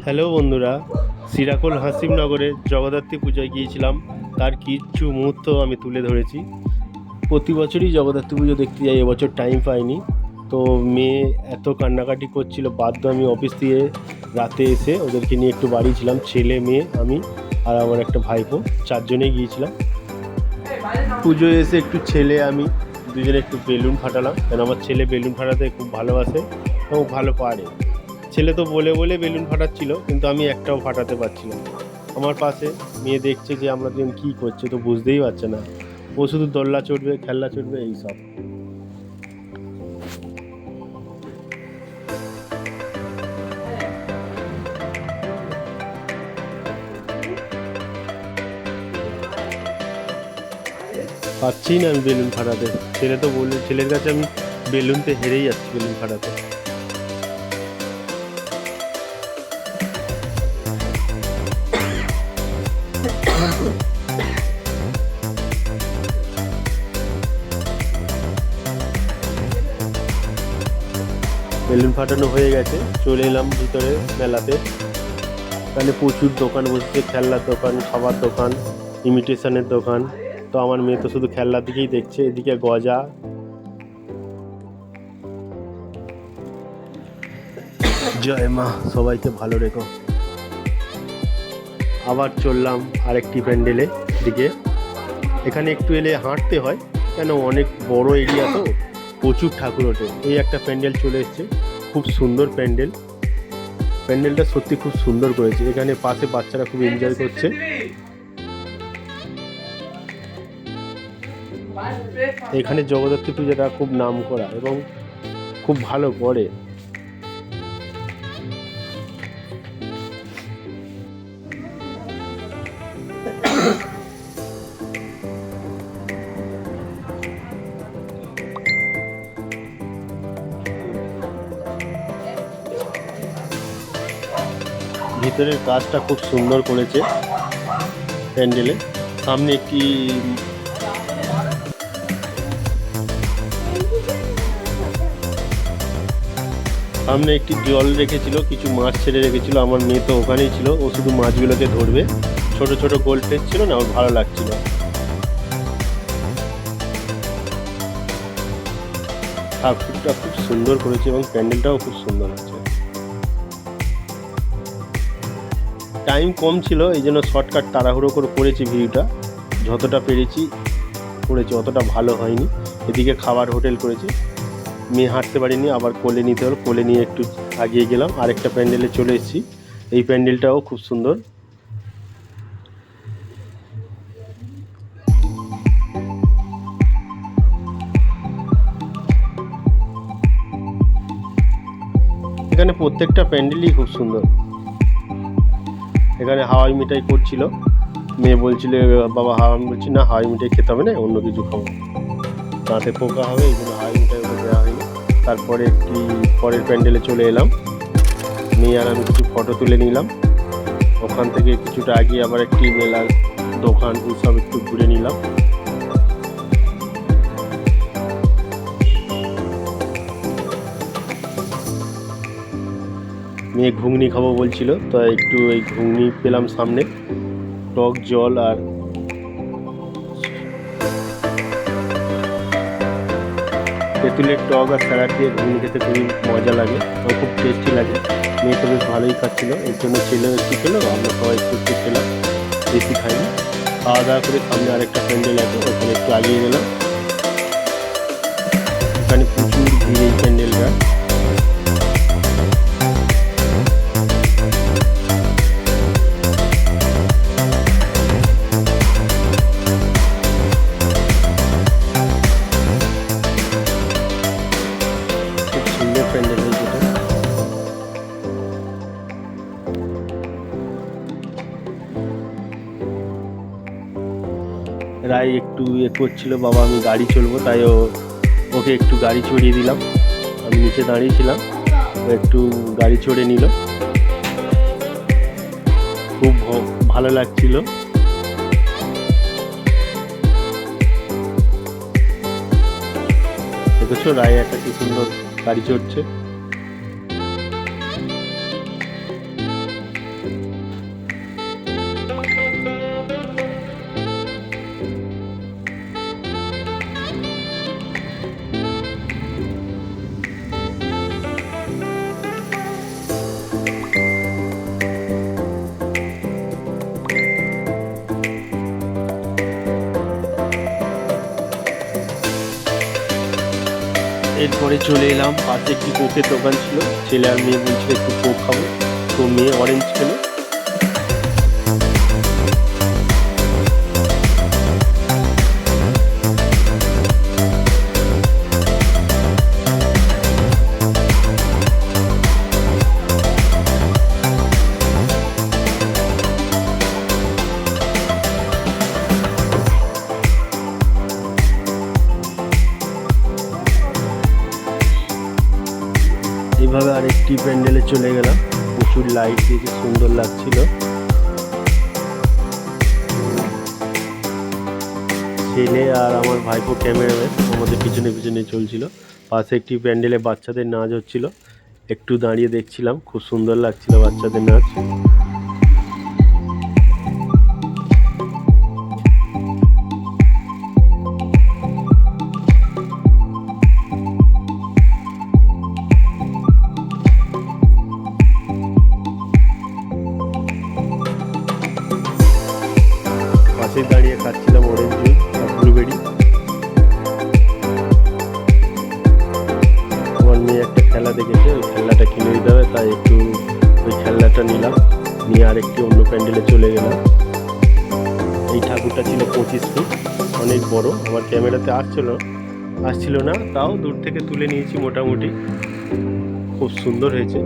Hello বন্ধুরা, সিরাকুল হাসিমনগরে জগদ্ধাত্রী পূজায় গিয়েছিলাম। তার কিছু মুহূর্ত আমি তুলে ধরেছি। প্রতি বছরই জগদ্ধাত্রী পুজো দেখতে যাই, এবছর টাইম পাইনি। তো মেয়ে এত কান্নাকাটি করছিল, বাধ্য আমি অফিস দিয়ে রাতে এসে ওদেরকে নিয়ে একটু বাড়ি ছিলাম। ছেলে, মেয়ে, আমি আর আমার একটা ভাইপো, চারজনেই গিয়েছিলাম। পুজোয় এসে একটু ছেলে আমি দুজনে একটু বেলুন ফাটালাম, কারণ আমার ছেলে বেলুন ফাটাতে খুব ভালোবাসে এবং ভালো পারে। ছেলে তো বলে বলে বেলুন ফাটাচ্ছিল, কিন্তু আমি একটাও ফাটাতে পারছিলাম না। আমার পাশে মেয়ে দেখছে যে আমরা দুজন কী করছে, তো বুঝতেই পারছে না। ও শুধু দোলনা চড়বে, খেলনা চড়বে, এইসব। পারছি না আমি বেলুন ফাটাতে। ছেলে তো বললে, ছেলের কাছে আমি বেলুনতে হেরেই যাচ্ছি বেলুন ফাটাতে। বেলুন ফাটানো হয়ে গেছে, চলে এলাম ভিতরে মেলাতে। এখানে প্রচুর দোকান বসেছে, খেলনার দোকান, খাবার দোকান, ইমিটেশনের দোকান। তো আমার মেয়ে তো শুধু খেলনার দিকেই দেখছে। এদিকে গজা। জয় মা, সবাইকে ভালো রেখো। আবার চললাম আরেকটি প্যান্ডেলে দিকে। এখানে একটু এলে হাঁটতে হয়, কেন অনেক বড় এরিয়া তো, প্রচুর ঠাকুর ওঠে। এই একটা প্যান্ডেল চলে এসছে, খুব সুন্দর প্যান্ডেল। প্যান্ডেলটা সত্যি খুব সুন্দর করেছে। এখানে পাশে বাচ্চারা খুব এনজয় করছে। এখানে জগদ্ধাত্রী পূজাটা খুব নাম করা এবং খুব ভালো করে। ভিতরের কাজটা খুব সুন্দর করেছে প্যান্ডেলে। সামনে একটি জল রেখেছিল, কিছু মাছ ছেড়ে রেখেছিল। আমার মেয়ে তো ওখানেই ছিল, ও শুধু মাছগুলোকে ধরবে। ছোট ছোট গোল ফিশ ছিল না, ওর ভালো লাগছিল। ঠাকুরটা খুব সুন্দর করেছে এবং প্যান্ডেলটাও খুব সুন্দর আছে। টাইম কম ছিল, এই জন্য শর্টকাট তাড়াহুড়ো করে করেছি ভিডিওটা। যতটা পেরেছি করেছি, অতটা ভালো হয়নি। এদিকে খাবার হোটেল করেছি। মেয়ে হাঁটতে পারিনি, আবার কোলে নিতে হলো। কোলে নিয়ে একটু আগিয়ে গেলাম, আরেকটা প্যান্ডেলে চলে এসেছি। এই প্যান্ডেলটাও খুব সুন্দর। এখানে প্রত্যেকটা প্যান্ডেলই খুব সুন্দর। এখানে হাওয়াই মিঠাই করছিল, মেয়ে বলছিল বাবা হাওয়া, আমি বলছি না, হাওয়াই মিঠাই খেতে হবে না, অন্য কিছু খাবো, দাঁতে পোকা হবে, এই জন্য হাওয়াই মিঠাই ওকে দেওয়া হয়নি। তারপরে একটি পরের প্যান্ডেলে চলে এলাম। মেয়ে আর আমি কিছু ফটো তুলে নিলাম। ওখান থেকে কিছুটা আগিয়ে আবার একটি মেলার দোকান, এইসব একটু ঘুরে নিলাম। মেয়ে ঘুগনি খাবো বলছিল, তো একটু এই ঘুগনি পেলাম সামনে, টক জল আর তেঁতুলের টক আর স্যালাড দিয়ে ঘুগনি খেতে খুবই মজা লাগে, আর খুব টেস্টি লাগে। মেয়ে তো বেশ ভালোই খাচ্ছিলো, এর জন্য ছেলেও একটু খেলো, আমরা সবাই একটু একটু খেলাম, বেশি খাইনি। খাওয়া দাওয়া করে সামনে আরেকটা প্যান্ডেল আছে, ওখানে একটু আগিয়ে গেলাম। এখানে প্রচুর ভিড় এই প্যান্ডেলটা। খুব সুন্দর প্যান্ডেল হয়েছে এটা। রায় একটু করছিল, বাবা আমি গাড়ি চলবো, তাই ওকে একটু গাড়ি চড়িয়ে দিলাম। আমি নিচে দাঁড়িয়েছিলাম, ও একটু গাড়ি চড়ে নিল, খুব ভালো লাগছিল। দেখেছো রায় একটা কি সুন্দর গাড়ি চড়ছে। এরপরে চলে এলাম, পাশে একটি কোকের দোকান ছিল, ছেলে আর মেয়ে বলছিল একটু কোক খাবো, তো মেয়ে অরেঞ্জ খেলো। এইভাবে আরেকটি প্যান্ডেলে চলে গেলাম, প্রচুর লাইট দিয়েছে, সুন্দর লাগছিল। ছেলে আর আমার ভাইপো ক্যামেরাম্যান আমাদের পিছনে পিছনে চলছিল। পাশে একটি প্যান্ডেলে বাচ্চাদের নাচ হচ্ছিল, একটু দাঁড়িয়ে দেখছিলাম, খুব সুন্দর লাগছিল বাচ্চাদের নাচ। পাশে দাঁড়িয়ে খাচ্ছিলাম অরেঞ্জ জুস আর ব্লুবেরি। আমার মেয়ে একটা খেলা দেখেছে, ওই খেলনাটা কিনে দিতে হবে, তাই একটু ওই খেলনাটা নিলাম, নিয়ে আরেকটি অন্য প্যান্ডেলে চলে গেলাম। এই ঠাকুরটা ছিল 25 ফুট, অনেক বড়। আমার ক্যামেরাতে আসছিল না, তাও দূর থেকে তুলে নিয়েছি, মোটামুটি খুব সুন্দর হয়েছে।